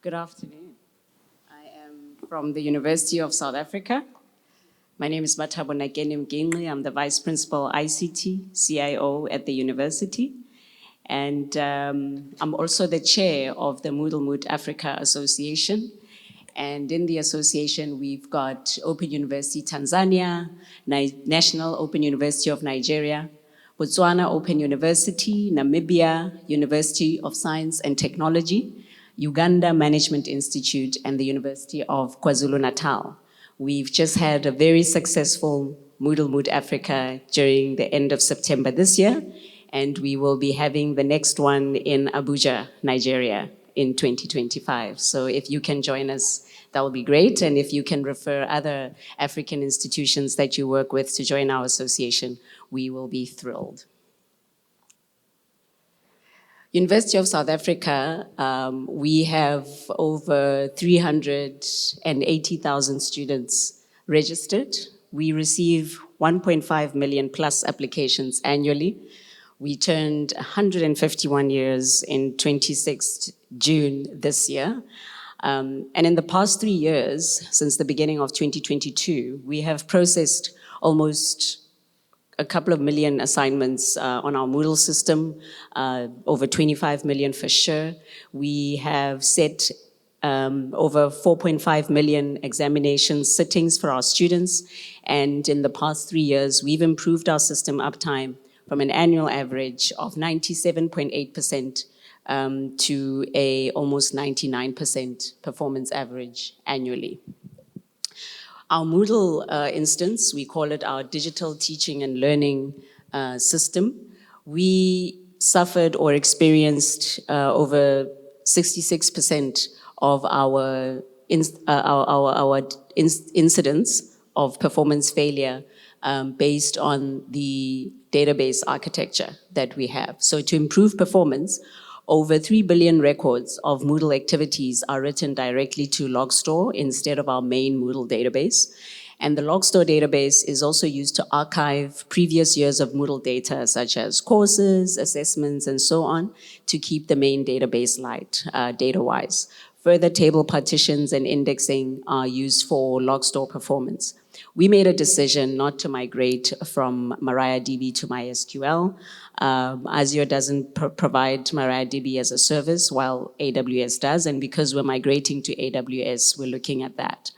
Good afternoon. I am from the University of South Africa. My name is Mathabo Nakene-Mginqi. I'm the Vice Principal ICT CIO at the university. And I'm also the chair of the MoodleMoot Africa Association. And in the association, we've got Open University Tanzania, National Open University of Nigeria, Botswana Open University, Namibia University of Science and Technology, Uganda Management Institute, and the University of KwaZulu-Natal. We've just had a very successful MoodleMoot Africa during the end of September this year, and we will be having the next one in Abuja, Nigeria, in 2025. So if you can join us, that will be great. And if you can refer other African institutions that you work with to join our association, we will be thrilled. University of South Africa, we have over 380,000 students registered. We receive 1.5 million plus applications annually. We turned 151 years in 26th June this year. And in the past 3 years, since the beginning of 2022, we have processed almost a couple of million assignments on our Moodle system, over 25 million for sure. We have set over 4.5 million examination sittings for our students. And in the past 3 years, we've improved our system uptime from an annual average of 97.8% to a almost 99% performance average annually. Our Moodle instance, we call it our digital teaching and learning system. We suffered or experienced over 66% of our incidents of performance failure based on the database architecture that we have. So to improve performance, over 3 billion records of Moodle activities are written directly to Logstore instead of our main Moodle database. And the Logstore database is also used to archive previous years of Moodle data, such as courses, assessments, and so on, to keep the main database light, data-wise. Further table partitions and indexing are used for Logstore performance. We made a decision not to migrate from MariaDB to MySQL. Azure doesn't provide MariaDB as a service, while AWS does, and because we're migrating to AWS, we're looking at that.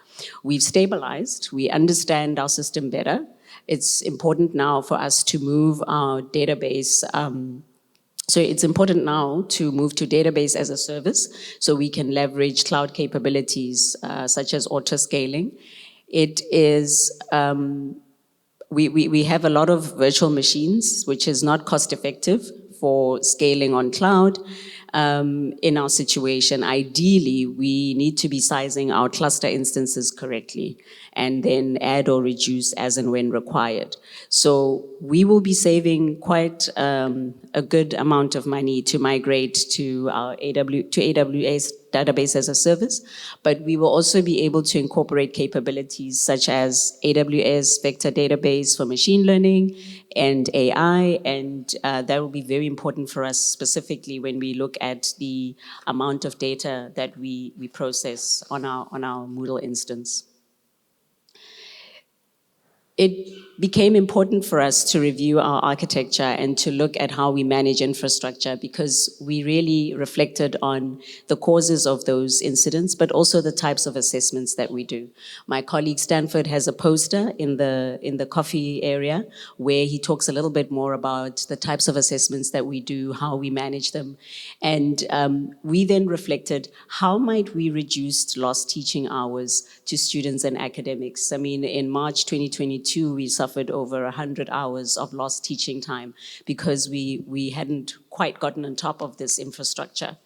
We've stabilized, we understand our system better. It's important now for us to move our database So it's important now to move to database as a service so we can leverage cloud capabilities such as auto-scaling. It is, we have a lot of virtual machines, which is not cost effective for scaling on cloud. In our situation, ideally, we need to be sizing our cluster instances correctly and then add or reduce as and when required. So we will be saving quite a good amount of money to migrate to our AWS database as a service, but we will also be able to incorporate capabilities such as AWS vector database for machine learning and AI, and that will be very important for us specifically when we look at the amount of data that we process on our Moodle instance. It became important for us to review our architecture and to look at how we manage infrastructure because we really reflected on the causes of those incidents, but also the types of assessments that we do. My colleague Stanford has a poster in the coffee area where he talks a little bit more about the types of assessments that we do, how we manage them. And we then reflected, how might we reduce lost teaching hours to students and academics? I mean, in March 2022, we suffered over 100 hours of lost teaching time because we hadn't quite gotten on top of this infrastructure.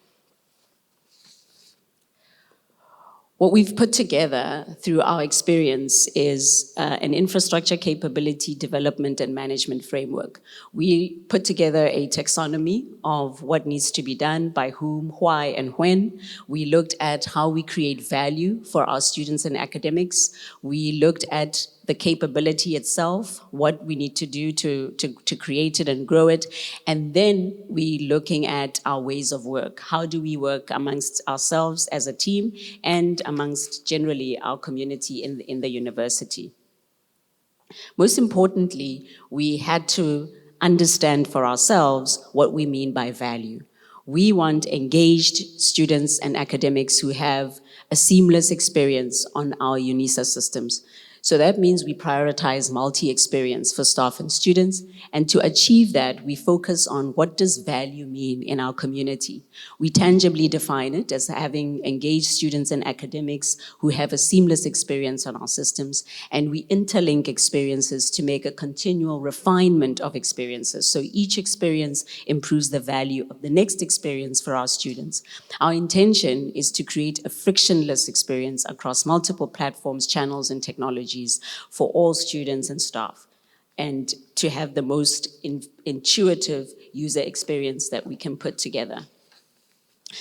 What we've put together through our experience is an infrastructure capability development and management framework. We put together a taxonomy of what needs to be done, by whom, why, and when. We looked at how we create value for our students and academics. We looked at the capability itself, what we need to do to create it and grow it. And then we're looking at our ways of work. How do we work amongst ourselves as a team and amongst generally our community in the university? Most importantly, we had to understand for ourselves what we mean by value. We want engaged students and academics who have a seamless experience on our UNISA systems. So that means we prioritize multi-experience for staff and students, and to achieve that, we focus on what does value mean in our community. We tangibly define it as having engaged students and academics who have a seamless experience on our systems, and we interlink experiences to make a continual refinement of experiences. So each experience improves the value of the next experience for our students. Our intention is to create a frictionless experience across multiple platforms, channels, and technologies for all students and staff, and to have the most intuitive user experience that we can put together.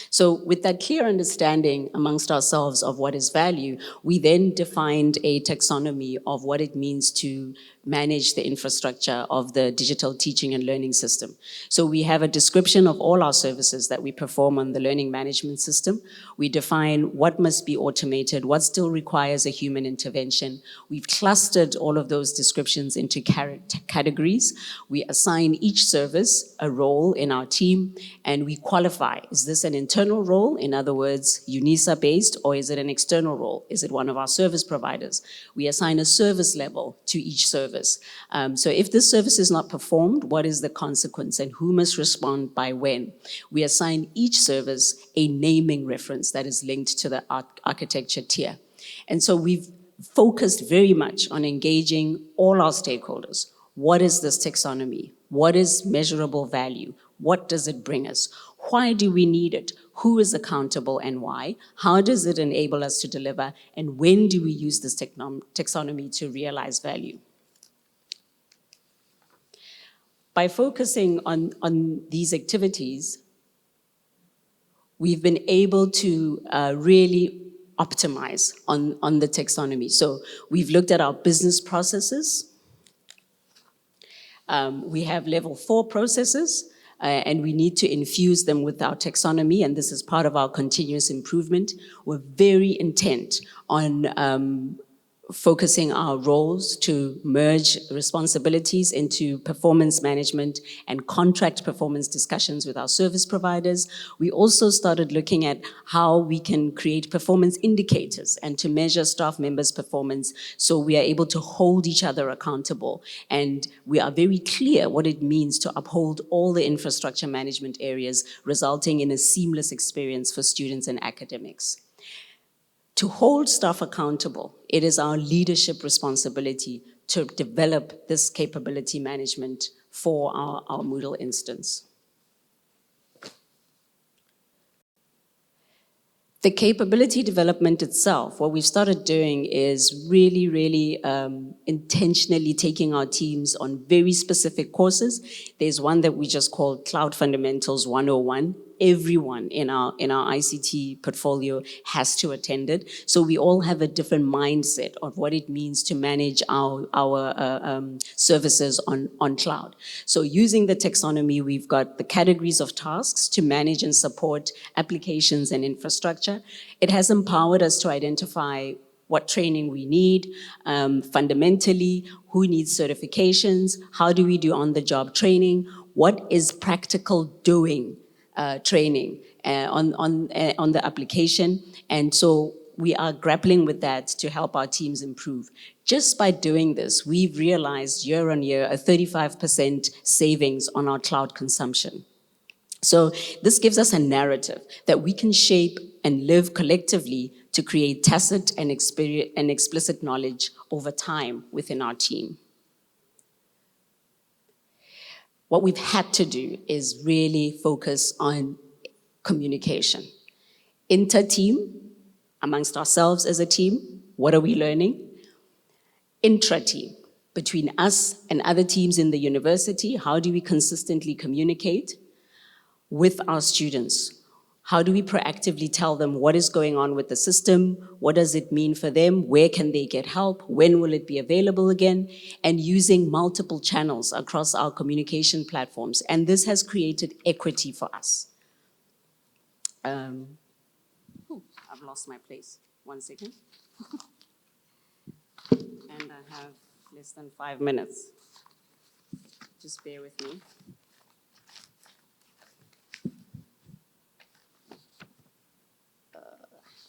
So with that clear understanding amongst ourselves of what is value, we then defined a taxonomy of what it means to manage the infrastructure of the digital teaching and learning system. So we have a description of all our services that we perform on the learning management system. We define what must be automated, what still requires a human intervention. We've clustered all of those descriptions into categories. We assign each service a role in our team, and we qualify. Is this an internal role, in other words, UNISA-based, or is it an external role? Is it one of our service providers? We assign a service level to each service. So if this service is not performed, what is the consequence and who must respond by when? We assign each service a naming reference that is linked to the architecture tier. And so we've focused very much on engaging all our stakeholders. What is this taxonomy? What is measurable value? What does it bring us? Why do we need it? Who is accountable and why? How does it enable us to deliver? And when do we use this taxonomy to realize value? By focusing on these activities, we've been able to really optimize on the taxonomy. So we've looked at our business processes. We have level 4 processes, and we need to infuse them with our taxonomy, and this is part of our continuous improvement. We're very intent on focusing our roles to merge responsibilities into performance management and contract performance discussions with our service providers. We also started looking at how we can create performance indicators and to measure staff members' performance so we are able to hold each other accountable. And we are very clear what it means to uphold all the infrastructure management areas, resulting in a seamless experience for students and academics. To hold staff accountable, it is our leadership responsibility to develop this capability management for our Moodle instance. The capability development itself, what we've started doing is really intentionally taking our teams on very specific courses. There's one that we just called Cloud Fundamentals 101. Everyone in our ICT portfolio has to attend it. So we all have a different mindset of what it means to manage our services on cloud. So using the taxonomy, we've got the categories of tasks to manage and support applications and infrastructure. It has empowered us to identify what training we need, fundamentally, who needs certifications, how do we do on-the-job training, what is practical doing training on the application. And so we are grappling with that to help our teams improve. Just by doing this, we've realized year on year a 35% savings on our cloud consumption. So this gives us a narrative that we can shape and live collectively to create tacit and explicit knowledge over time within our team. What we've had to do is really focus on communication. Inter-team, amongst ourselves as a team, what are we learning? Intra-team, between us and other teams in the university, how do we consistently communicate? With our students, How do we proactively tell them what is going on with the system? What does it mean for them? Where can they get help? When will it be available again? And using multiple channels across our communication platforms. And this has created equity for us. I've lost my place. 1 second. And I have less than 5 minutes. Just bear with me.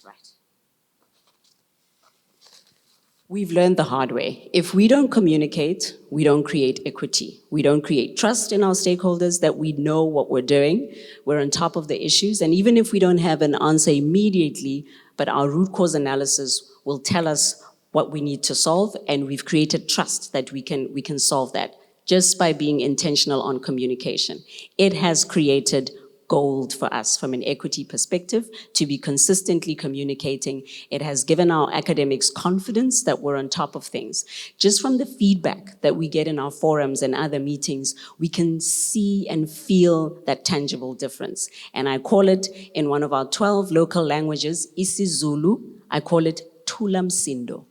Right. We've learned the hard way. If we don't communicate, we don't create equity. We don't create trust in our stakeholders that we know what we're doing. We're on top of the issues. And even if we don't have an answer immediately, but our root cause analysis will tell us what we need to solve, and we've created trust that we can solve that just by being intentional on communication. It has created gold for us from an equity perspective to be consistently communicating. It has given our academics confidence that we're on top of things. Just from the feedback that we get in our forums and other meetings, we can see and feel that tangible difference. And I call it, in one of our 12 local languages, isiZulu, I call it Thula Msindo.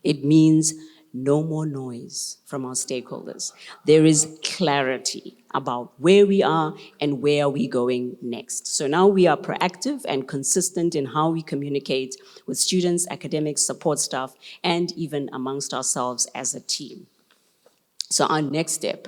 It means no more noise from our stakeholders. There is clarity about where we are and where are we going next. So now we are proactive and consistent in how we communicate with students, academics, support staff, and even amongst ourselves as a team. So our next step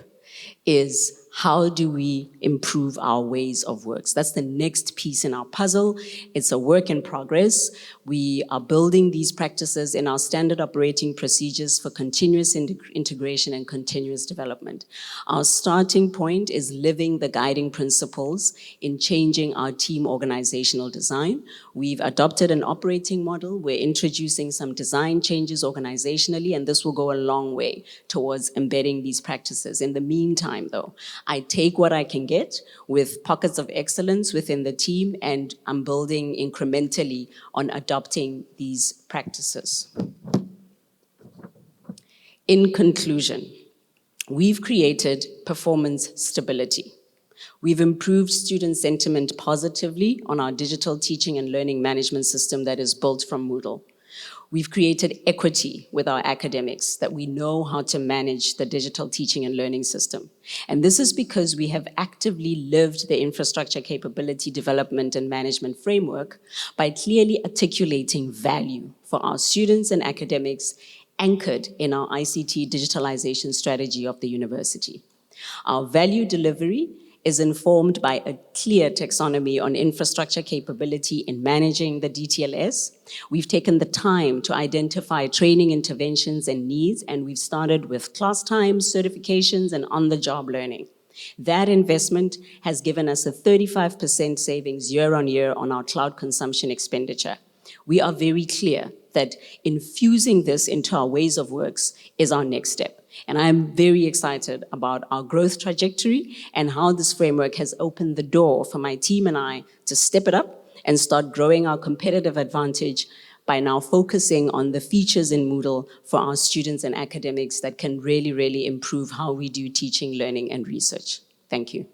is, how do we improve our ways of work? So that's the next piece in our puzzle. It's a work in progress. We are building these practices in our standard operating procedures for continuous integration and continuous development. Our starting point is living the guiding principles in changing our team organizational design. We've adopted an operating model. We're introducing some design changes organizationally, and this will go a long way towards embedding these practices. In the meantime, though, I take what I can get with pockets of excellence within the team, and I'm building incrementally on adopting these practices. In conclusion, we've created performance stability. We've improved student sentiment positively on our digital teaching and learning management system that is built from Moodle. We've created equity with our academics, that we know how to manage the digital teaching and learning system. And this is because we have actively lived the infrastructure capability development and management framework by clearly articulating value for our students and academics, anchored in our ICT digitalization strategy of the university. Our value delivery is informed by a clear taxonomy on infrastructure capability in managing the DTLS. We've taken the time to identify training interventions and needs, and we've started with class times, certifications, and on-the-job learning. That investment has given us a 35% savings year-on-year on our cloud consumption expenditure. We are very clear that infusing this into our ways of works is our next step. And I'm very excited about our growth trajectory and how this framework has opened the door for my team and I to step it up and start growing our competitive advantage by now focusing on the features in Moodle for our students and academics that can really, really improve how we do teaching, learning, and research. Thank you.